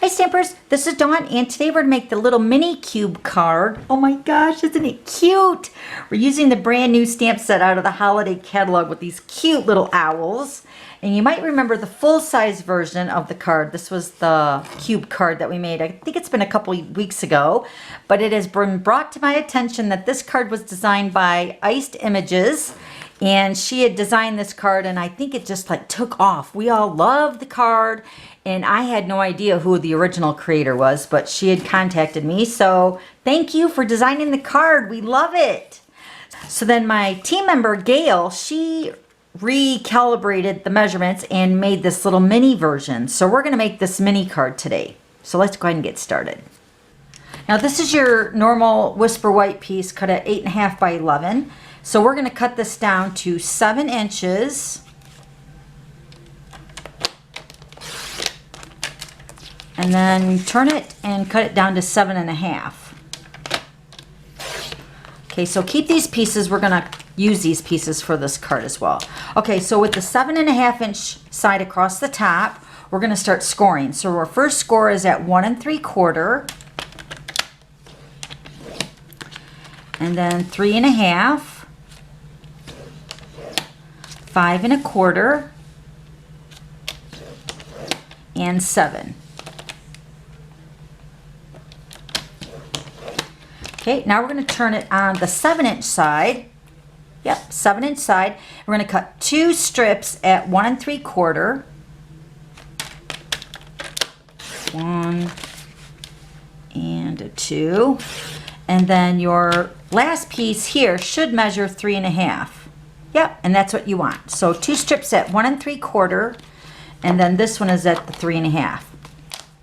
Hi Stampers, this is Dawn and today we're going to make the little mini cube card. Oh my gosh, isn't it cute? We're using the brand new stamp set out of the holiday catalog with these cute little owls. And you might remember the full-size version of the card. This was the cube card that we made. I think it's been a couple weeks ago, but it has been brought to my attention that this card was designed by Iced Images. And she had designed this card and I think it just like took off. We all loved the card and I had no idea who the original creator was, but she had contacted me. So thank you for designing the card. We love it. So then my team member Gail, she recalibrated the measurements and made this little mini version. So we're gonna make this mini card today. So let's go ahead and get started. Now this is your normal Whisper White piece cut at 8.5 by 11. So we're going to cut this down to 7 inches. And then turn it and cut it down to 7.5. Okay, so keep these pieces. We're going to use these pieces for this card as well. Okay, so with the 7.5 inch side across the top, we're going to start scoring. So our first score is at 1 3/4. And then 3.5. 5 1/4 and 7. Okay, now we're going to turn it on the 7-inch side. Yep, 7-inch side. We're going to cut 2 strips at 1 3/4. 1 and a 2. And then your last piece here should measure 3.5. Yep, and that's what you want. So 2 strips at 1 3/4, and then this one is at the 3.5.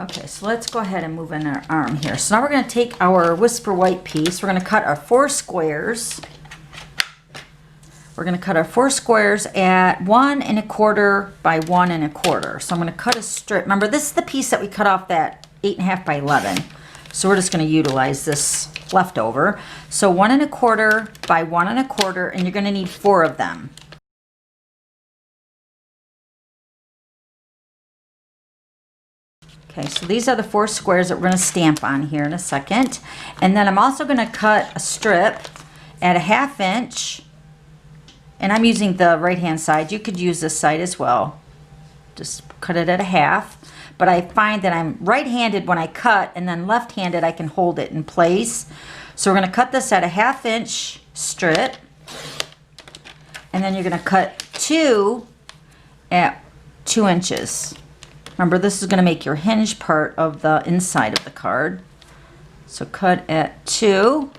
Okay, so let's go ahead and move in our arm here. So now we're going to take our Whisper White piece. We're going to cut our 4 squares. We're going to cut our 4 squares at 1 1/4 by 1 1/4. So I'm going to cut a strip. Remember, this is the piece that we cut off that 8.5 by 11. So we're just going to utilize this leftover. So 1 1/4 by 1 1/4, and you're going to need 4 of them. Okay, so these are the 4 squares that we're going to stamp on here in a second. And then I'm also going to cut a strip at 1/2 inch. And I'm using the right hand side. You could use this side as well. Just cut it at 1/2. But I find that I'm right-handed when I cut, and then left-handed I can hold it in place. So we're going to cut this at 1/2 inch strip. And then you're going to cut 2 at 2 inches. Remember, this is going to make your hinge part of the inside of the card. So cut at 2,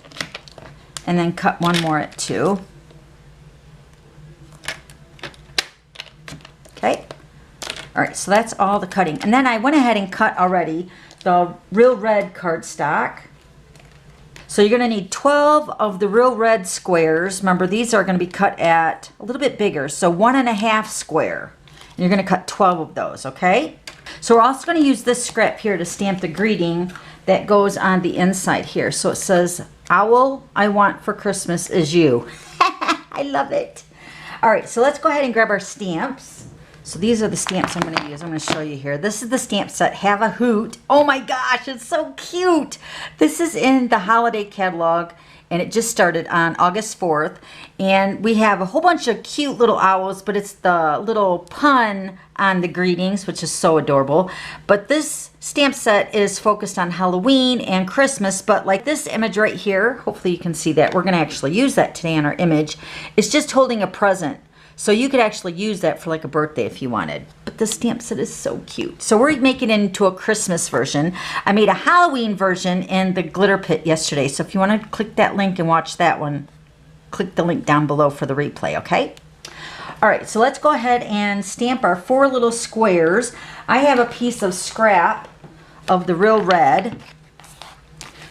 and then cut 1 more at 2. Okay. All right, so that's all the cutting. And then I went ahead and cut already the Real Red cardstock. So you're going to need 12 of the Real Red squares. Remember, these are going to be cut at a little bit bigger, so 1 1/2 square. And you're going to cut 12 of those, okay? So we're also going to use this scrap here to stamp the greeting that goes on the inside here. So it says, "Owl I want for Christmas is you." I love it. All right, so let's go ahead and grab our stamps. So these are the stamps I'm going to use. I'm going to show you here. This is the stamp set, Have a Hoot. Oh my gosh, it's so cute. This is in the holiday catalog, and it just started on August 4th. And we have a whole bunch of cute little owls, but it's the little pun on the greetings, which is so adorable. But this stamp set is focused on Halloween and Christmas, but like this image right here, hopefully you can see that. We're going to actually use that today on our image. It's just holding a present. So you could actually use that for like a birthday if you wanted. But the stamp set is so cute. So we're making it into a Christmas version. I made a Halloween version in the glitter pit yesterday. So if you want to click that link and watch that one, click the link down below for the replay, okay? All right, so let's go ahead and stamp our 4 little squares. I have a piece of scrap of the Real Red,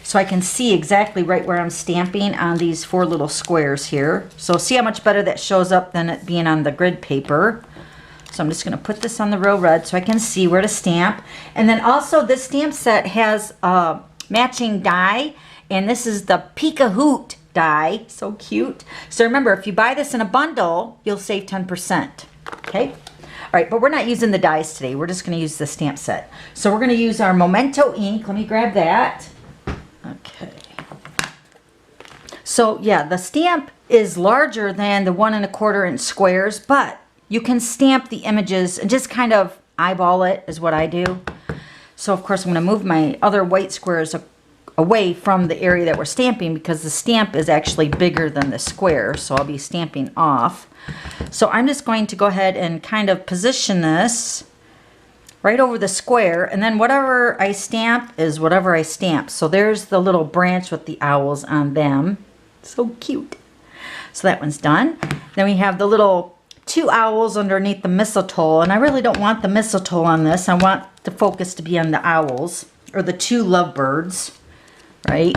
so I can see exactly right where I'm stamping on these 4 little squares here. So see how much better that shows up than it being on the grid paper. So I'm just going to put this on the Real Red so I can see where to stamp. And then also this stamp set has a matching die, and this is the Hoot die. So cute. So remember, if you buy this in a bundle, you'll save 10%. Okay. right, but we're not using the dies today. We're just going to use the stamp set. So we're going to use our Memento ink. Let me grab that. Okay. So yeah, the stamp is larger than the 1 1/4 inch squares, but you can stamp the images and just kind of eyeball it is what I do. So of course I'm going to move my other white squares away from the area that we're stamping because the stamp is actually bigger than the square. So I'll be stamping off. So I'm just going to go ahead and kind of position this right over the square, and then whatever I stamp is whatever I stamp. So there's the little branch with the owls on them. So cute. So that one's done. Then we have the little 2 owls underneath the mistletoe, and I really don't want the mistletoe on this. I want the focus to be on the owls, or the 2 lovebirds, right?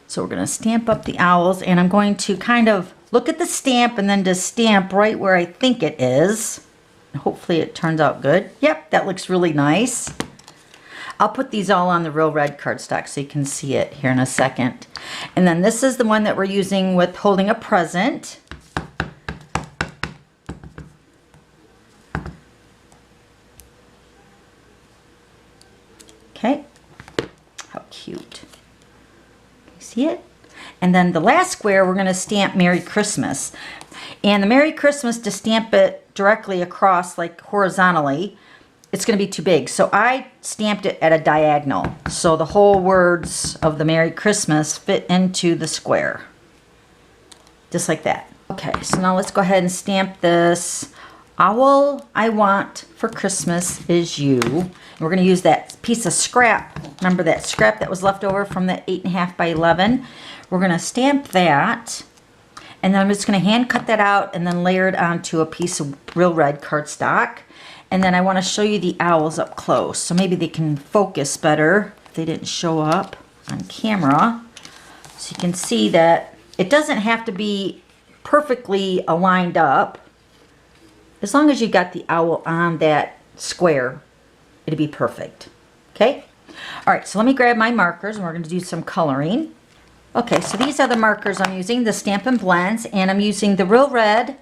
So we're going to stamp up the owls, and I'm going to kind of look at the stamp and then just stamp right where I think it is. Hopefully it turns out good. Yep, that looks really nice. I'll put these all on the Real Red cardstock so you can see it here in a second. And then this is the one that we're using with holding a present. Okay, how cute. Can you see it? And then the last square, we're going to stamp Merry Christmas. And the Merry Christmas, to stamp it directly across, like horizontally, it's going to be too big. So I stamped it at a diagonal. So the whole words of the Merry Christmas fit into the square. Just like that. Okay, so now let's go ahead and stamp this. All I want for Christmas is you. And we're going to use that piece of scrap. Remember that scrap that was left over from the 8.5 by 11? We're going to stamp that. And then I'm just going to hand cut that out and then layer it onto a piece of Real Red cardstock. And then I want to show you the owls up close. So maybe they can focus better if they didn't show up on camera. So you can see that it doesn't have to be perfectly aligned up. As long as you got the owl on that square, it'll be perfect. Okay? All right, so let me grab my markers and we're going to do some coloring. Okay, so these are the markers I'm using, the Stampin' Blends, and I'm using the Real Red,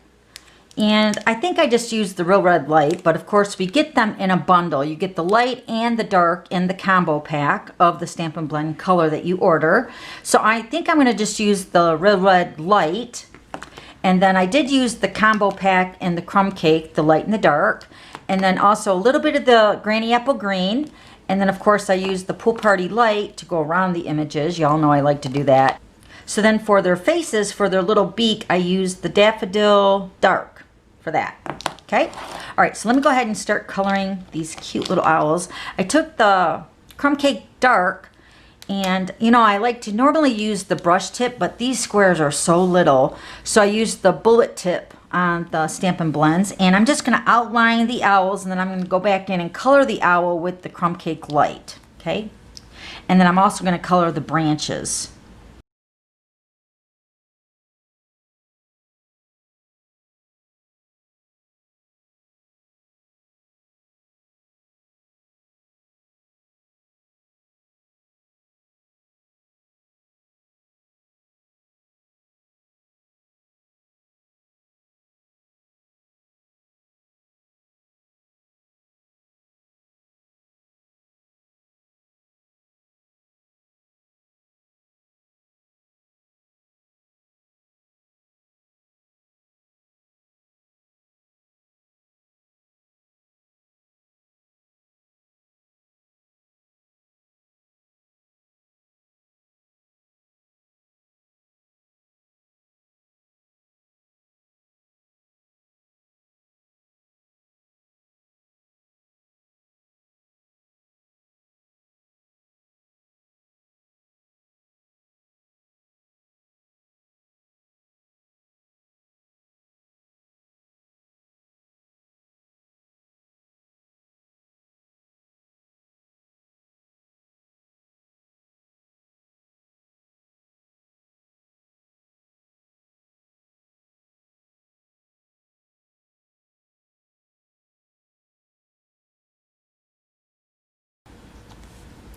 and I think I just used the Real Red Light, but of course we get them in a bundle. You get the light and the dark in the combo pack of the Stampin' Blend color that you order. So I think I'm going to just use the Real Red Light, and then I did use the combo pack and the Crumb Cake, the light and the dark, and then also a little bit of the Granny Apple Green. And then of course I used the Pool Party Light to go around the images. Y'all know I like to do that. So then for their faces, for their little beak, I used the Daffodil Dark for that. Okay? All right, so let me go ahead and start coloring these cute little owls. I took the Crumb Cake Dark, and you know, I like to normally use the brush tip, but these squares are so little. So I used the bullet tip on the Stampin' Blends, and I'm just going to outline the owls, and then I'm going to go back in and color the owl with the Crumb Cake Light. Okay? And then I'm also going to color the branches.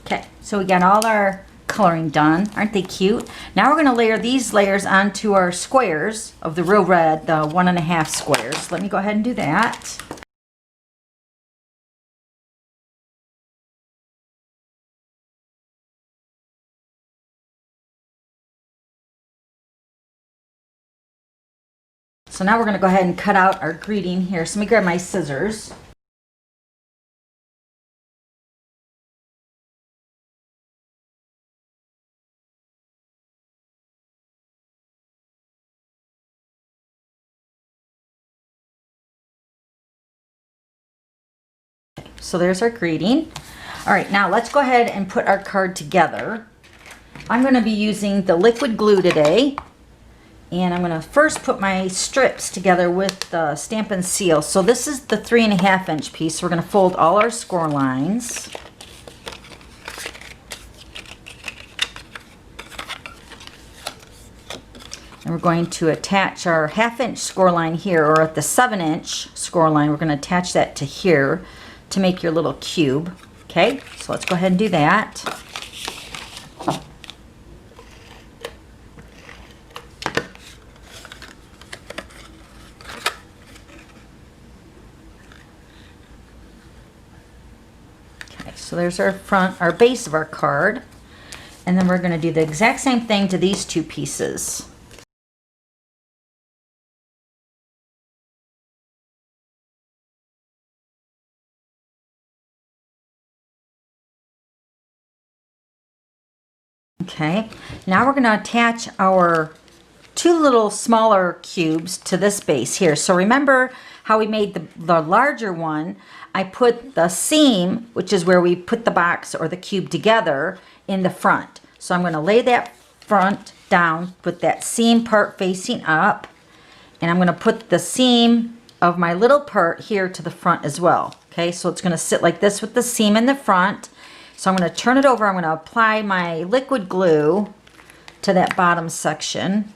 Okay, so we got all our coloring done. Aren't they cute? Now we're going to layer these layers onto our squares of the Real Red, the 1.5 squares. Let me go ahead and do that. So now we're going to go ahead and cut out our greeting here. So let me grab my scissors. So there's our greeting. All right, now let's go ahead and put our card together. I'm going to be using the liquid glue today. And I'm going to first put my strips together with the Stampin' Seal. So this is the 3.5 inch piece. We're going to fold all our score lines. And we're going to attach our 1/2 inch score line here, or at the 7 inch score line, we're going to attach that to here to make your little cube. Okay, so let's go ahead and do that. So there's our base of our card. And then we're going to do the exact same thing to these two pieces. Okay, now we're going to attach our two little smaller cubes to this base here. So remember how we made the larger one? I put the seam, which is where we put the box or the cube together, in the front. So I'm going to lay that front down, put that seam part facing up, and I'm going to put the seam of my little part here to the front as well. Okay, so it's going to sit like this with the seam in the front. So I'm going to turn it over. I'm going to apply my liquid glue to that bottom section.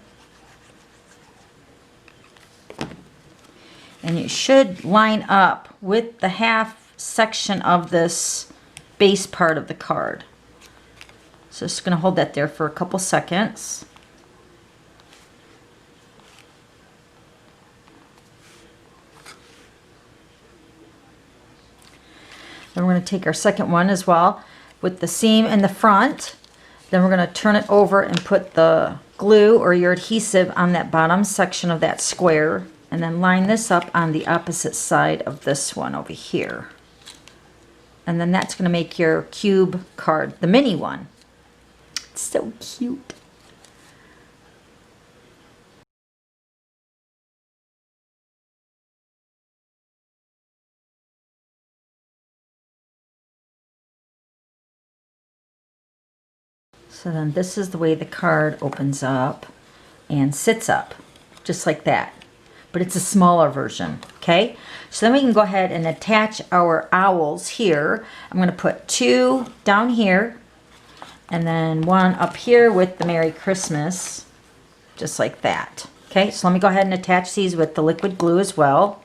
And it should line up with the half section of this base part of the card. So just going to hold that there for a couple seconds. Then we're going to take our second one as well with the seam in the front. Then we're going to turn it over and put the glue or your adhesive on that bottom section of that square. And then line this up on the opposite side of this one over here. And then that's going to make your cube card, the mini one. It's so cute. So then this is the way the card opens up and sits up, just like that. But it's a smaller version, okay? So then we can go ahead and attach our owls here. I'm going to put two down here and then one up here with the Merry Christmas, just like that. Okay, so let me go ahead and attach these with the liquid glue as well.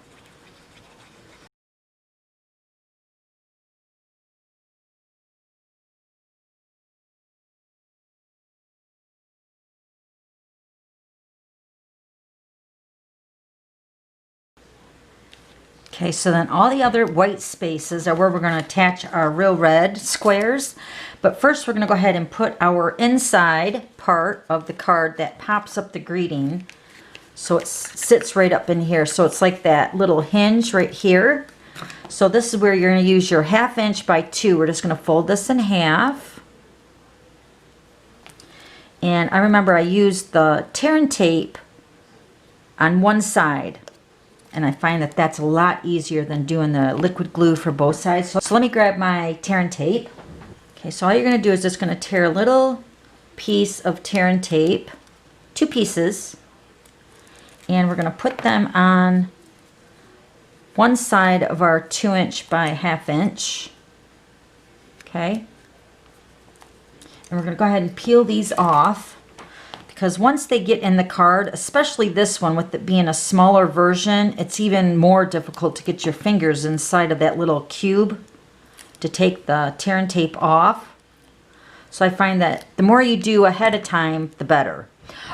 Okay, so then all the other white spaces are where we're going to attach our Real Red squares. But first we're going to go ahead and put our inside part of the card that pops up the greeting. So it sits right up in here. So it's like that little hinge right here. So this is where you're going to use your 1/2 inch by 2. We're just going to fold this in half. And I remember I used the tear and tape on one side. And I find that that's a lot easier than doing the liquid glue for both sides. So let me grab my tear and tape. Okay, so all you're going to do is just going to tear a little piece of tear and tape, 2 pieces, and we're going to put them on one side of our 2 inch by 1/2 inch. Okay, and we're going to go ahead and peel these off. Because once they get in the card, especially this one with it being a smaller version, it's even more difficult to get your fingers inside of that little cube to take the tear and tape off. So I find that the more you do ahead of time, the better.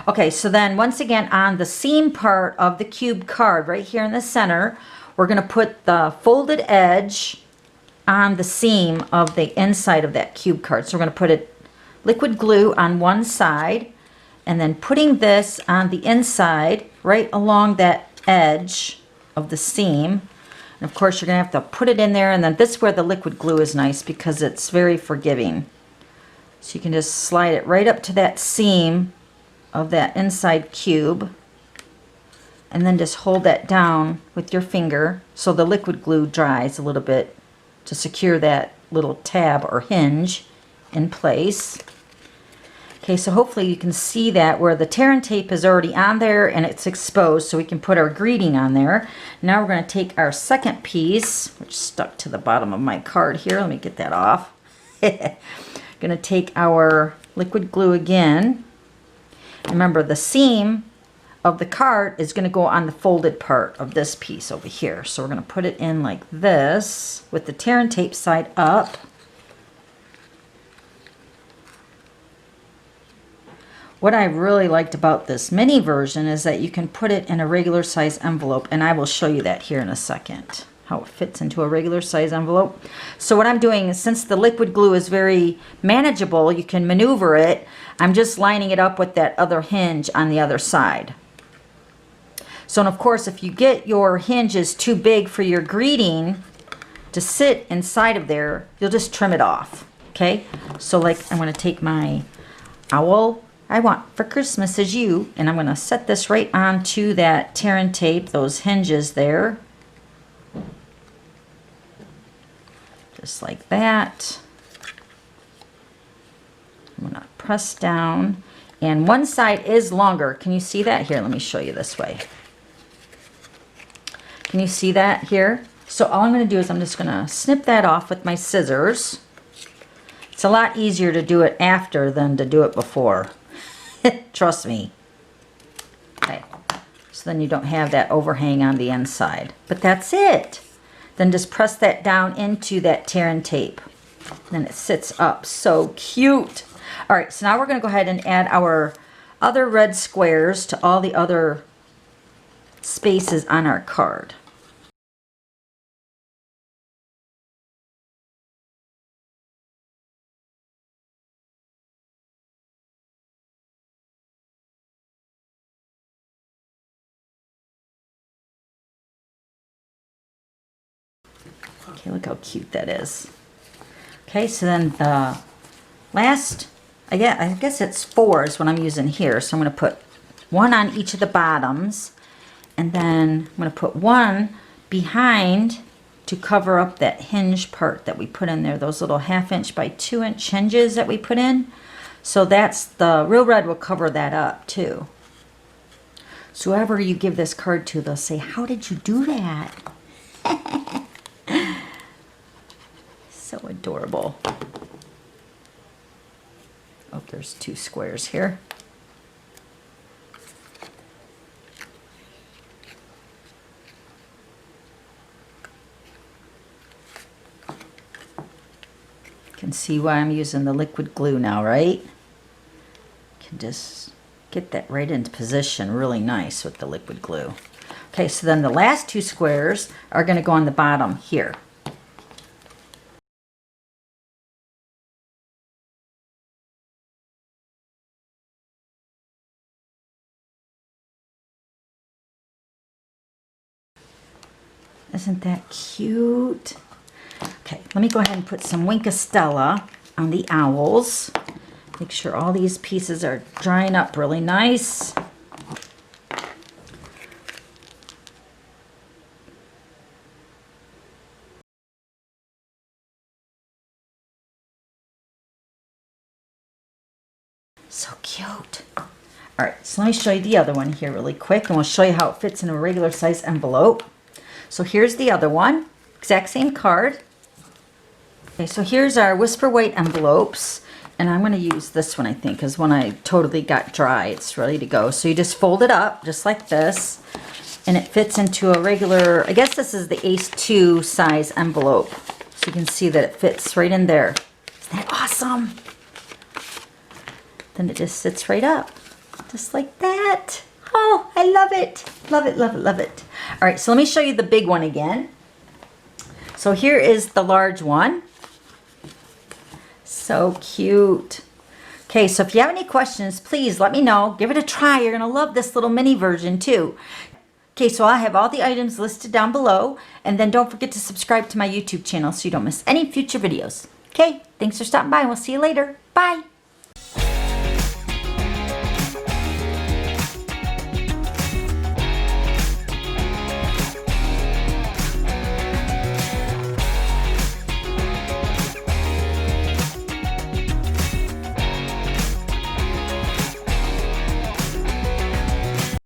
Okay, so then once again on the seam part of the cube card right here in the center, we're going to put the folded edge on the seam of the inside of that cube card. So we're going to put it liquid glue on one side and then putting this on the inside right along that edge of the seam. And of course you're going to have to put it in there, and then this is where the liquid glue is nice because it's very forgiving. So you can just slide it right up to that seam of that inside cube and then just hold that down with your finger so the liquid glue dries a little bit to secure that little tab or hinge in place. Okay, so hopefully you can see that where the tear and tape is already on there and it's exposed, so we can put our greeting on there. Now we're going to take our second piece, which stuck to the bottom of my card here. Let me get that off. Going to take our liquid glue again. Remember, the seam of the card is going to go on the folded part of this piece over here. So we're going to put it in like this with the tear and tape side up. What I really liked about this mini version is that you can put it in a regular size envelope, and I will show you that here in a second, how it fits into a regular size envelope. So what I'm doing is, since the liquid glue is very manageable, you can maneuver it, I'm just lining it up with that other hinge on the other side. So, and of course, if you get your hinges too big for your greeting to sit inside of there, you'll just trim it off. Okay, so like I'm going to take my owl I want for Christmas is you, and I'm going to set this right onto that tear and tape, those hinges there. Just like that. I'm going to press down, and one side is longer. Can you see that? Here, let me show you this way. Can you see that here? So all I'm going to do is I'm just going to snip that off with my scissors. It's a lot easier to do it after than to do it before. Trust me. Okay, so then you don't have that overhang on the inside. But that's it. Then just press that down into that tear and tape. Then it sits up. So cute. All right, so now we're going to go ahead and add our other red squares to all the other spaces on our card. Okay, look how cute that is. Okay, so then the last, I guess it's 4 is what I'm using here. So I'm going to put one on each of the bottoms, and then I'm going to put one behind to cover up that hinge part that we put in there, those little 1/2 inch by 2 inch hinges that we put in. So that's the real red will cover that up too. So whoever you give this card to, they'll say, "How did you do that?" So adorable. Oh, there's 2 squares here. You can see why I'm using the liquid glue now, right? You can just get that right into position really nice with the liquid glue. Okay, so then the last 2 squares are going to go on the bottom here. Isn't that cute? Okay, let me go ahead and put some Wink of Stella on the owls. Make sure all these pieces are drying up really nice. So cute. All right, so let me show you the other one here really quick, and we'll show you how it fits in a regular size envelope. So here's the other one, exact same card. Okay, so here's our Whisper White envelopes, and I'm going to use this one, I think, because when I totally got dry, it's ready to go. So you just fold it up just like this, and it fits into a regular, I guess this is the Ace 2 size envelope. So you can see that it fits right in there. Isn't that awesome? Then it just sits right up, just like that. Oh, I love it. Love it, love it, love it. All right, so let me show you the big one again. So here is the large one. So cute. Okay, so if you have any questions, please let me know. Give it a try. You're gonna love this little mini version too. Okay, so I have all the items listed down below, and then don't forget to subscribe to my YouTube channel so you don't miss any future videos. Okay, thanks for stopping by, and we'll see you later. Bye.